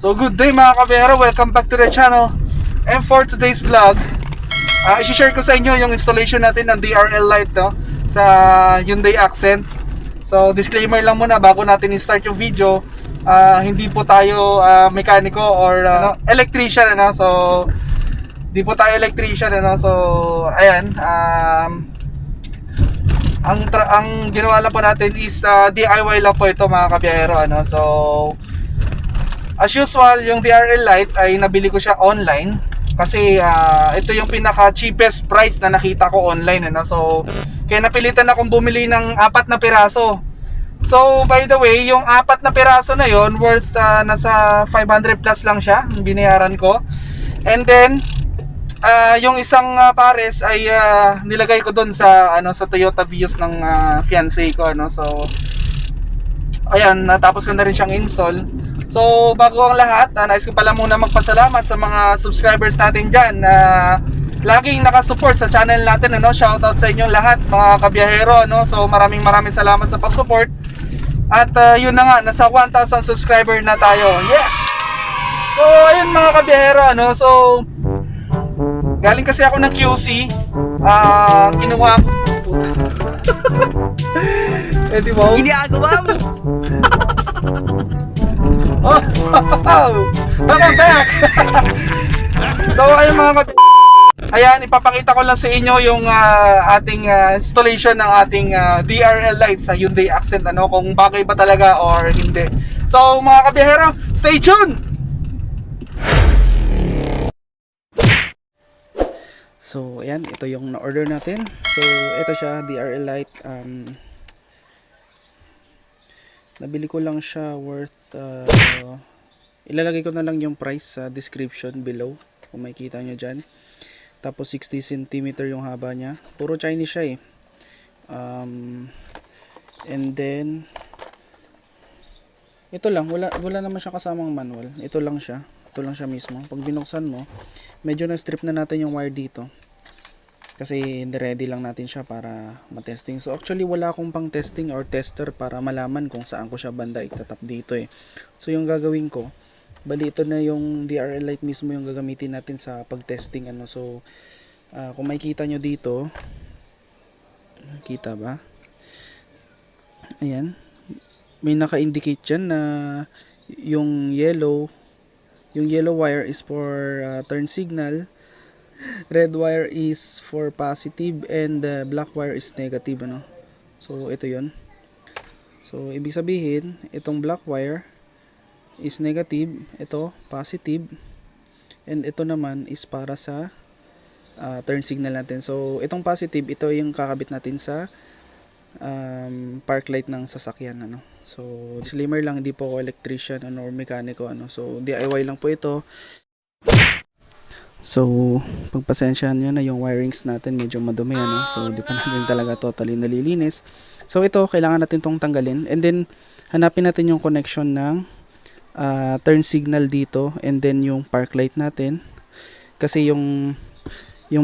So good day mga kabiyahero, welcome back to the channel. And for today's vlog, isi-share ko sa inyo yung installation natin ng DRL light, no, sa Hyundai Accent. So disclaimer lang muna bago natin i-start yung video, hindi po tayo mekaniko or electrician, ano. So hindi po tayo electrician, ano. So ayan, ang ginawa lang po natin is DIY lang po ito mga kabiyahero, ano. So as usual, yung DRL light ay nabili ko siya online kasi ito yung pinaka cheapest price na nakita ko online, ano? So kaya napilitan akong bumili ng 4 na piraso. So by the way, yung 4 na piraso na yon worth nasa 500 plus lang siya, yung binayaran ko. And then yung isang pares ay nilagay ko doon sa sa Toyota Vios ng fiancé ko, ano. So ayan, natapos ko na rin siyang install. So bago ang lahat, nais ko pala muna magpasalamat sa mga subscribers natin dyan na laging nakasupport sa channel natin, ano. Shoutout sa inyong lahat mga kabiyahero, ano. So maraming salamat sa pag-support. At yun na nga, nasa 1,000 subscriber na tayo. Yes! So ayun mga kabiyahero, ano. So galing kasi ako ng QC, kinuha ko di ba? Ginagawa mo! Oh, welcome back! So ayun mga ayan, ipapakita ko lang sa inyo yung ating installation ng ating DRL lights sa Hyundai Accent, ano, kung bagay ba talaga or hindi. So mga kabiyahero, stay tuned! So ayan, ito yung na-order natin. So ito siya, DRL light. Nabili ko lang siya worth ilalagay ko na lang yung price sa description below kung makikita nyo dyan. Tapos 60 cm yung haba nya, puro Chinese siya and then ito lang, wala naman siya kasamang manual. Ito lang siya mismo. Pag binuksan mo, medyo na strip na natin yung wire dito kasi ready lang natin siya para matesting. So actually wala akong pang testing or tester para malaman kung saan ko siya banda itatap dito So yung gagawin ko, bali ito na yung DRL light mismo yung gagamitin natin sa pag-testing, ano. So kung makikita nyo dito, kita ba? Ayan, may naka-indicate dyan na yung yellow wire is for turn signal, red wire is for positive, and black wire is negative, ano. So ito yon. So ibig sabihin, itong black wire is negative, ito positive, and ito naman is para sa turn signal natin. So itong positive, ito yung kakabit natin sa park light ng sasakyan, ano. So disclaimer lang, hindi po ako electrician or mekaniko, ano. So DIY lang po ito. So pagpasensyahan nyo na yung wirings natin medyo madumi, ano. So di pa natin talaga totally nalilinis. So ito, kailangan natin tong tanggalin, and then hanapin natin yung connection ng turn signal dito, and then yung park light natin, kasi yung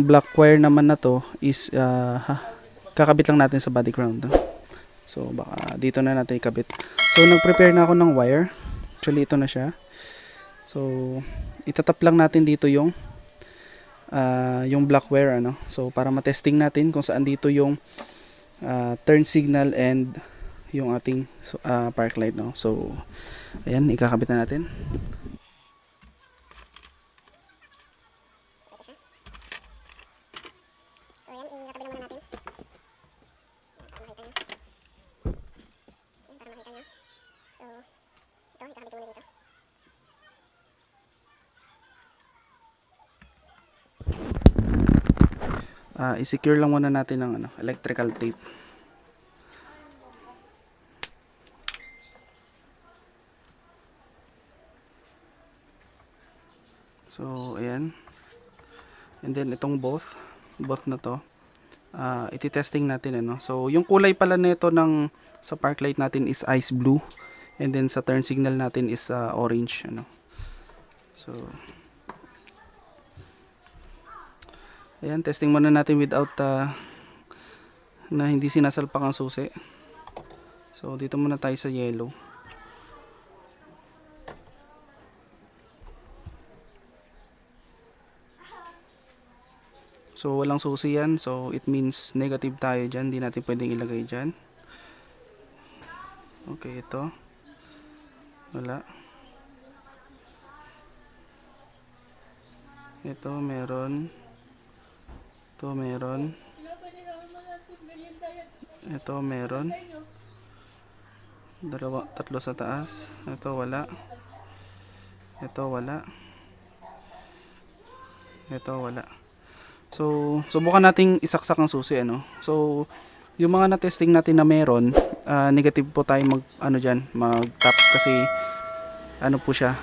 black wire naman na to is kakabit lang natin sa body ground, no? So baka dito na natin ikabit. So nag-prepare na ako ng wire. Actually ito na siya. So itatap lang natin dito yung black wire, ano. So para matesting natin kung saan dito yung turn signal and yung ating park light, no. So ayan, ikakabit na natin. I-secure lang muna natin ng electrical tape. So ayan, and then itong both na to, iti-testing natin, ano. So yung kulay pala nito ng sa park light natin is ice blue, and then sa turn signal natin is orange, ano. So ayan, testing muna natin without na hindi sinasalpak ang susi. So dito muna tayo sa yellow. So walang susi yan, so it means negative tayo dyan, hindi natin pwedeng ilagay dyan. Okay, ito wala. Ito meron. Ito meron. Ito meron. Dalawa, tatlo sa taas. Ito wala. Ito wala. Ito wala. So subukan nating isaksak ang susi, ano. So yung mga na-testing natin na meron, negative po tayo mag ano diyan, mag-tap kasi ano po siya,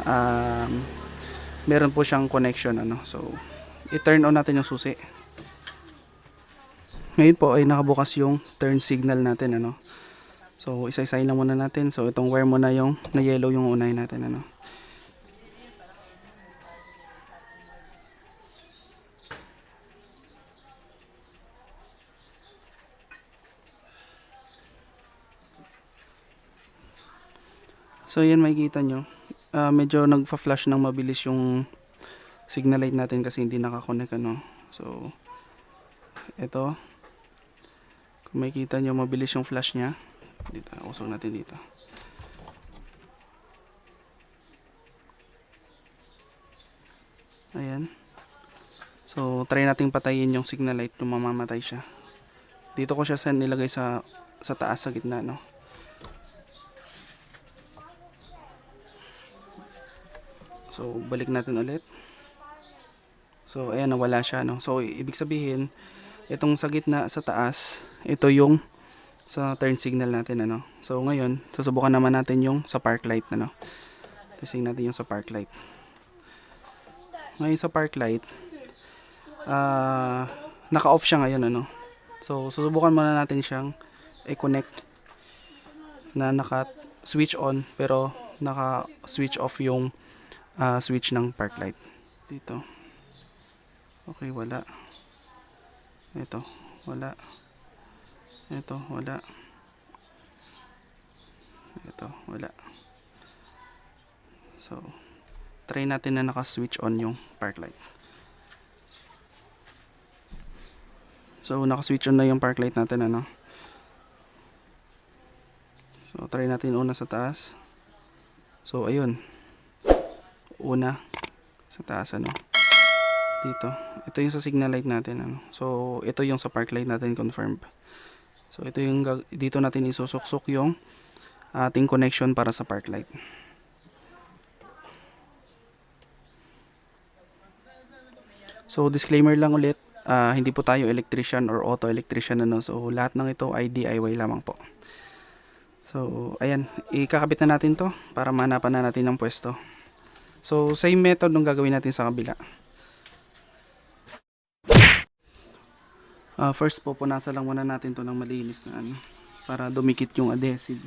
meron po siyang connection, ano. So i-turn on natin yung susi. Ngayon po ay nakabukas yung turn signal natin, ano. So isa-isahin lang muna natin. So itong wire muna yung na yellow yung unahin natin, ano. So yan, makikita nyo, medyo nagfa-flash ng mabilis yung signal light natin kasi hindi nakakonect, ano. So ito, kung makikita nyo, mabilis yung flash nya. Dito, usok natin dito. Ayan. So try nating patayin yung signal light kung mamamatay siya. Dito ko siya nilagay sa taas, sa gitna, no. So balik natin ulit. So ayan, nawala siya, no. So ibig sabihin, itong sa gitna, sa taas, ito yung sa turn signal natin, ano. So ngayon, susubukan naman natin yung sa park light, ano. Testing natin yung sa park light. Ngayon sa park light, naka-off siya ngayon, ano. So susubukan muna natin siyang i-connect na naka-switch on pero naka-switch off yung switch ng park light. Dito. Okay, wala. Ito, wala. Ito, wala. Ito, wala. So, try natin na naka-switch on yung park light. So, naka-switch on na yung park light natin, ano. So, try natin una sa taas. So, ayun. Una sa taas, ano. Dito. Ito yung sa signal light natin, ano. So, ito yung sa park light natin, confirmed. So, ito yung dito natin isusuksok yung ating connection para sa park light. So disclaimer lang ulit, hindi po tayo electrician or auto electrician, ano. So lahat ng ito ay DIY lamang po. So ayan, ikakabit na natin to para mahanapan na natin ng pwesto. So same method nung gagawin natin sa kabila. First po, punasan lang muna natin to ng malinis na, ano, para dumikit yung adhesive.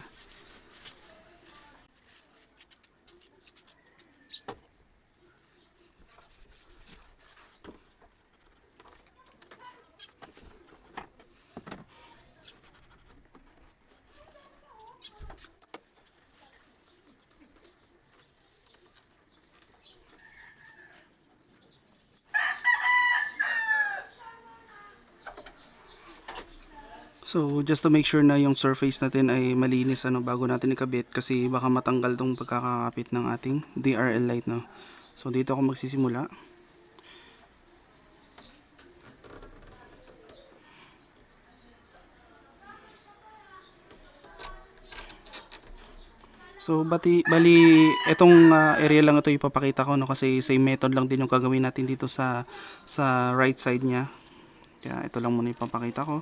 So just to make sure na yung surface natin ay malinis, ano, bago natin ikabit, kasi baka matanggal tong pagkakakapit ng ating DRL light, no. So dito ako magsisimula. So bali itong area lang ito ipapakita ko, no, kasi same method lang din yung gagawin natin dito sa right side niya. Kaya ito lang muna ipapakita ko.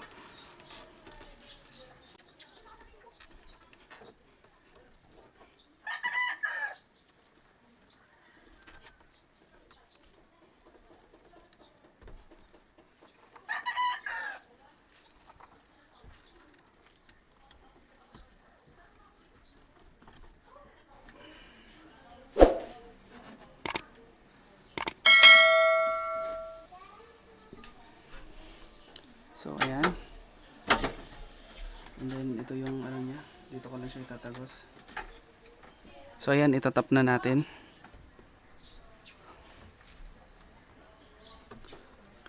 So ayan. And then ito yung ano niya. Dito ko lang siya itatagos. So ayan, itatap na natin.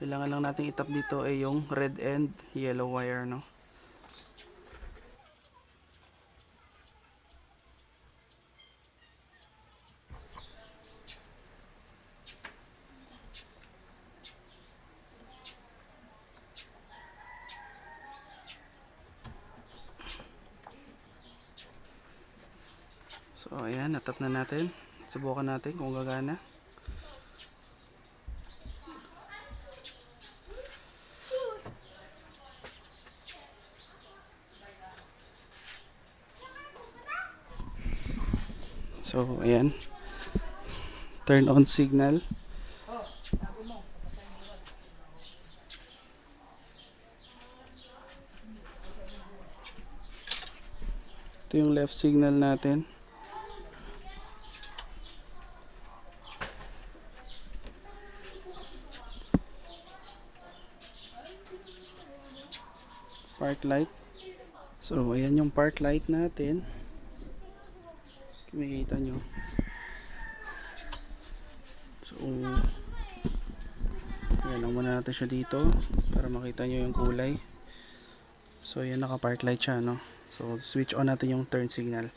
Kailangan lang natin itap dito ay yung red and yellow wire, no? So ayan, natap na natin. Subukan natin kung gagana. So ayan, turn on signal. Ito yung left signal natin. Park light. So ayan yung park light natin. Makikita nyo. So ayan lang muna natin siya dito para makita nyo yung kulay. So ayan, naka park light siya, no? So switch on natin yung turn signal.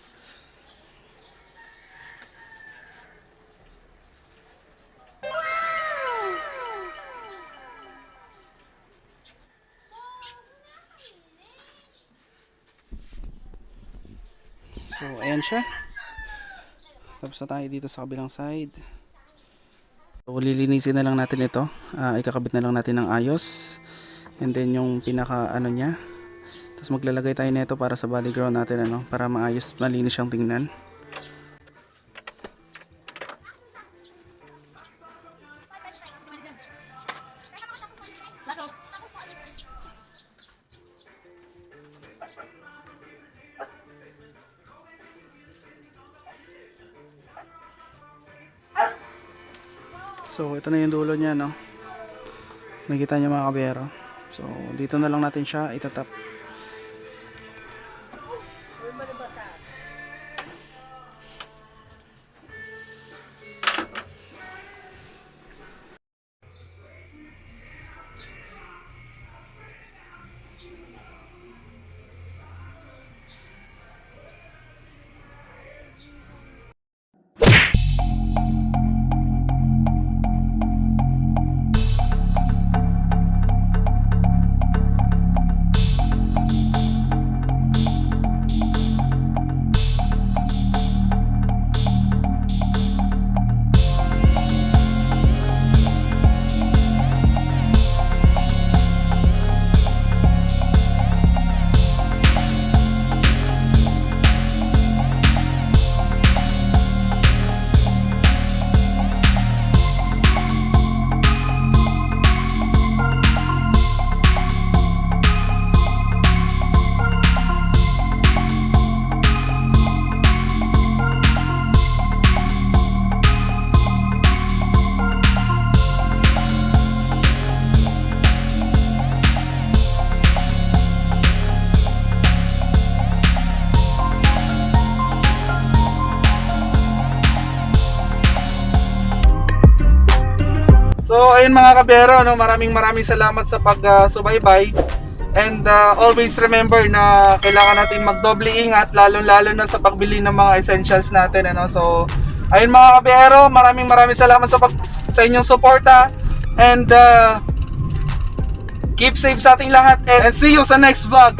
So ayan siya. Tapos na tayo dito sa kabilang side. So lilinisin na lang natin ito. Ikakabit na lang natin ng ayos. And then yung pinaka ano niya. Tapos maglalagay tayo nito para sa body ground natin, ano, para maayos, malinis siyang tingnan. So ito na yung dulo niya, no. Nakikita niyo mga kabiyero. So dito na lang natin siya itatap. So ayun mga kabiyero, no, maraming salamat sa pag-subaybay. And always remember na kailangan natin magdoble ingat, lalo na sa pagbili ng mga essentials natin, ano. So ayun mga kabiyero, maraming salamat sa inyong suporta. And keep safe sa ating lahat, and see you sa next vlog.